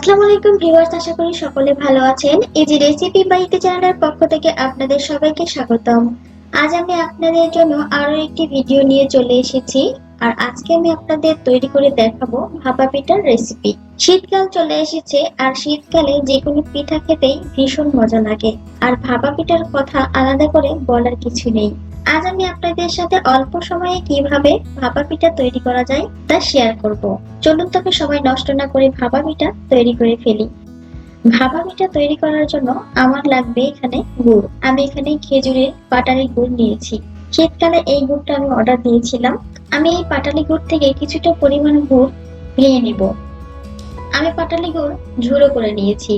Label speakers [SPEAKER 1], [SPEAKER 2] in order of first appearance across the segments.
[SPEAKER 1] আসসালামু আলাইকুম ভিউয়ার্স, আশা করি সকলে ভালো আছেন। এই যে রেসিপি বা ইতি চ্যানেলের পক্ষ থেকে আপনাদের সবাইকে স্বাগতম। আজ আমি আপনাদের জন্য আরো একটি ভিডিও নিয়ে চলে এসেছি। আর আজকে আমি আপনাদের তৈরি করে দেখাবো ভাপা পিঠার রেসিপি। শীতকাল চলে এসেছে আর শীতকালে যে কোনো পিঠা খেতেই ভীষণ মজা লাগে। আর ভাপা পিঠার কথা আলাদা করে বলার কিছু নেই। আজ আমি আপনাদের সাথে অল্প সময়ে কিভাবে ভাপা পিঠা তৈরি করা যায় তা শেয়ার করব। চলুন তবে সময় নষ্ট না করে ভাপা পিঠা তৈরি করে ফেলি। ভাপা পিঠা তৈরি করার জন্য আমার লাগবে এখানে গুড়। আমি এখানে খেজুরের পাটালি গুড় নিয়েছি। শীতকালে এই গুড়টা আমি অর্ডার দিয়েছিলাম। আমি এই পাটালি গুড় থেকে কিছুটা পরিমাণ গুড় নিয়ে নিব। আমি পাটালি গুড় ঝুড়ো করে নিয়েছি।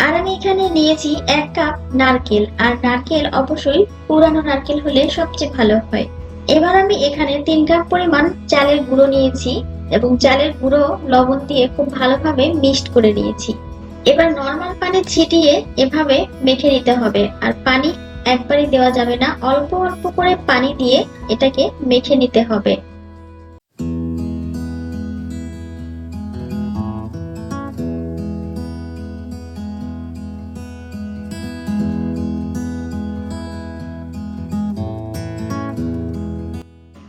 [SPEAKER 1] আর আমি এখানে নিয়েছি 1 কাপ নারকেল। আর নারকেল অবশ্যই পুরানো নারকেল হলে সবচেয়ে ভালো হয়। এবার আমি এখানে 3 কাপ পরিমাণ চালের গুঁড়ো নিয়েছি এবং চালের গুঁড়ো লবণ দিয়ে খুব ভালোভাবে মিক্সড করে নিয়েছি। এবার নরমাল পানি ছিটিয়ে এভাবে মেখে নিতে হবে। আর পানি একবারই দেওয়া যাবে না, অল্প অল্প করে পানি দিয়ে এটাকে মেখে নিতে হবে।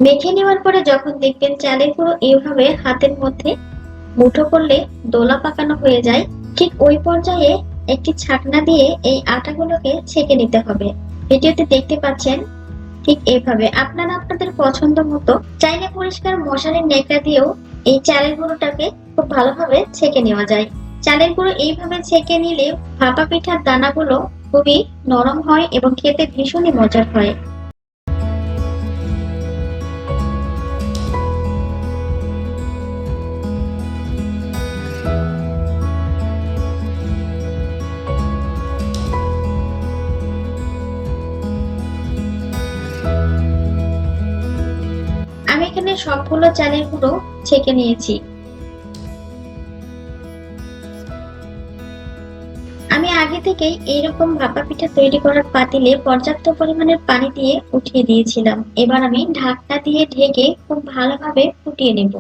[SPEAKER 1] মেখে নেওয়ার পরে যখন দেখবেন চালের গুঁড়ো এইভাবে হাতের মধ্যে মুঠো করলে দোলা পাকানো হয়ে যায়, ঠিক ওই পর্যায়ে একটি ছাকনা দিয়ে এই আটাগুলোকে ছেঁকে নিতে হবে। ভিডিওতে দেখতে পাচ্ছেন ঠিক এইভাবে। আপনারা আপনাদের পছন্দ মতো চাইলে পরিষ্কার মশারির ন্যাকড়া দিয়েও এই চালের গুঁড়োটাকে খুব ভালোভাবে ছেঁকে নেওয়া যায়। চালের গুঁড়ো এইভাবে ছেঁকে নিলে ভাপা পিঠার দানাগুলো খুবই নরম হয় এবং খেতে ভীষণই মজার হয়। আমি এখানে সবগুলো চালের গুঁড়ো ছেঁকে নিয়েছি। আমি আগে থেকেই এইরকম ভাপা পিঠা তৈরি করার পাতিলে পর্যাপ্ত পরিমাণের পানি দিয়ে উঠিয়ে দিয়েছিলাম। এবার আমি ঢাকনা দিয়ে ঢেকে খুব ভালোভাবে ফুটিয়ে নেব।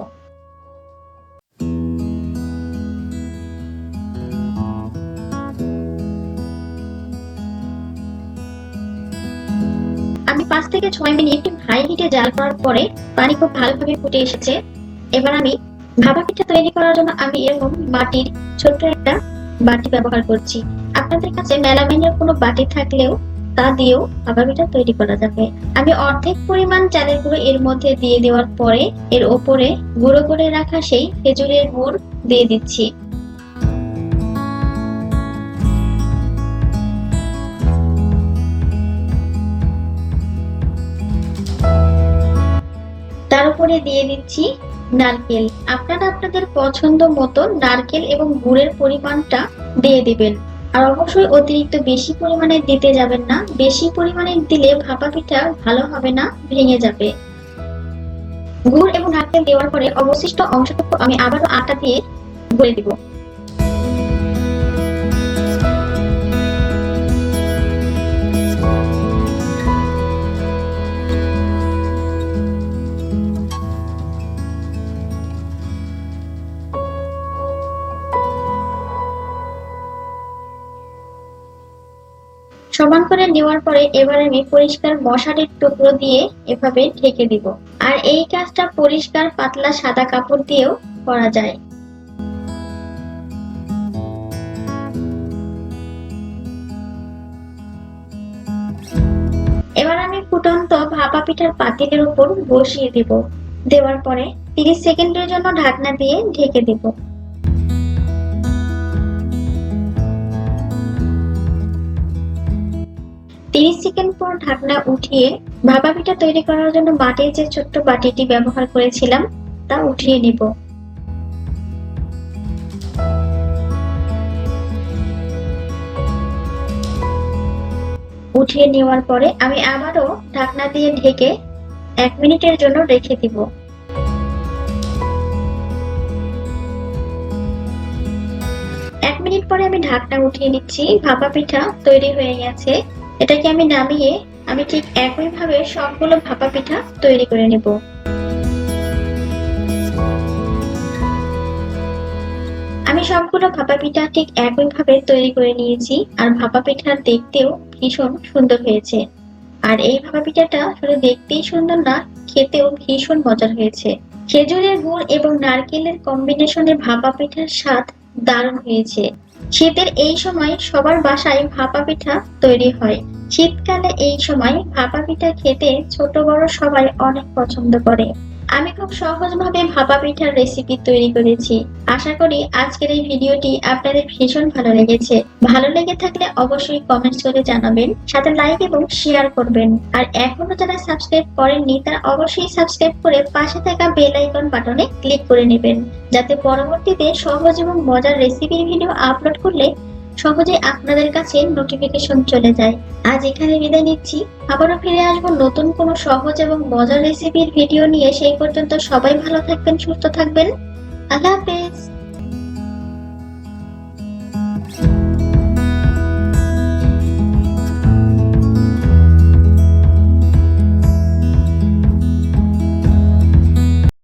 [SPEAKER 1] আমি 5 থেকে 6 মিনিট হাই হিটে জাল করার পরে পানি খুব ভালোভাবে ফুটে এসেছে। এবার আমি ভাপা পিঠা তৈরি করার জন্য আমি এরকম মাটির ছোট্ট একটা বাটি ব্যবহার করছি। আপনাদের কাছে মেলামাইনের কোনো বাটি থাকলেও তা দিয়েও ভাপা পিঠা তৈরি করা যাবে। আমি অর্ধেক পরিমাণ চালের গুঁড়ো এর মধ্যে দিয়ে দেওয়ার পরে এর ওপরে গুঁড়ো করে রাখা সেই খেজুরের গুড় দিয়ে দিচ্ছি। তার উপরে দিয়ে দিচ্ছি নারকেল। আপনারা আপনাদের পছন্দ মতো নারকেল এবং গুড়ের পরিমাণটা দিয়ে দিবেন। আর অবশ্যই অতিরিক্ত বেশি পরিমাণে দিতে যাবেন না, বেশি পরিমাণে দিলে ভাপা পিঠা ভালো হবে না, ভেঙে যাবে। গুড় এবং নারকেল দেওয়ার পরে অবশিষ্ট অংশটুকু আমি আবারও আটা দিয়ে গুলে দিব। সমান করে নেওয়ার পরে এবার আমি পরিষ্কার মশারির টুকরো দিয়ে এভাবে ঢেকে দিব। আর এই কাজটা পরিষ্কার পাতলা সাদা কাপড় দিয়েও করা যায়। এবার আমি ফুটন্ত ভাপা পিঠার পাতিলের উপর বসিয়ে দিব। দেওয়ার পরে 30 সেকেন্ডের জন্য ঢাকনা দিয়ে ঢেকে দিব। 30 সেকেন্ড পর ঢাকনা উঠিয়ে ভাপা পিঠা তৈরি করার জন্য মাটির যে ছোট্ট বাটিটি ব্যবহার করেছিলাম তা উঠিয়ে নিব। উঠিয়ে নেওয়ার পরে আমি আবারও ঢাকনা দিয়ে ঢেকে 1 মিনিটের জন্য রেখে দিব। 1 মিনিট পরে আমি ঢাকনা উঠিয়ে নিচ্ছি। ভাপা পিঠা তৈরি হয়ে গেছে। এটাকে আমি নামিয়ে আমি ঠিক একইভাবে সবগুলো ভাপা পিঠা তৈরি করে নেব। আমি আমি সবগুলো ভাপা পিঠা ঠিক একইভাবে তৈরি করে নিয়েছি, আর ভাপা পিঠার দেখতেও ভীষণ সুন্দর হয়েছে। আর এই ভাপা পিঠাটা শুধু দেখতেই সুন্দর না, খেতেও ভীষণ মজার হয়েছে। খেজুরের গুড় এবং নারকেলের কম্বিনেশনে ভাপা পিঠার স্বাদ দারুণ হয়েছে। শীতের এই সময় সবার বাসায় ভাপা পিঠা তৈরি হয়। শীতকালে এই সময় ভাপা পিঠা খেতে ছোট বড় সবাই অনেক পছন্দ করে। আমি খুব সহজভাবে ভাপা পিঠার রেসিপি তৈরি করেছি। আশা করি আজকের এই ভিডিওটি আপনাদের ভীষণ ভালো লেগেছে। ভালো লেগে থাকলে অবশ্যই কমেন্টস করে জানাবেন, সাথে লাইক এবং শেয়ার করবেন। আর এখনো যারা সাবস্ক্রাইব করেননি তারা অবশ্যই সাবস্ক্রাইব করে পাশে থাকা বেল আইকন বাটনে ক্লিক করে নেবেন, যাতে পরবর্তীতে সহজ এবং মজার রেসিপির ভিডিও আপলোড করলে সহজে আপনাদের কাছে নোটিফিকেশন চলে যায়। আজ এখানে বিদায় নিচ্ছি। আবারও ফিরে আসবো নতুন কোনো সহজ এবং মজার রেসিপির ভিডিও নিয়ে। সেই পর্যন্ত সবাই ভালো থাকবেন, সুস্থ থাকবেন। আল্লাহ হাফেজ।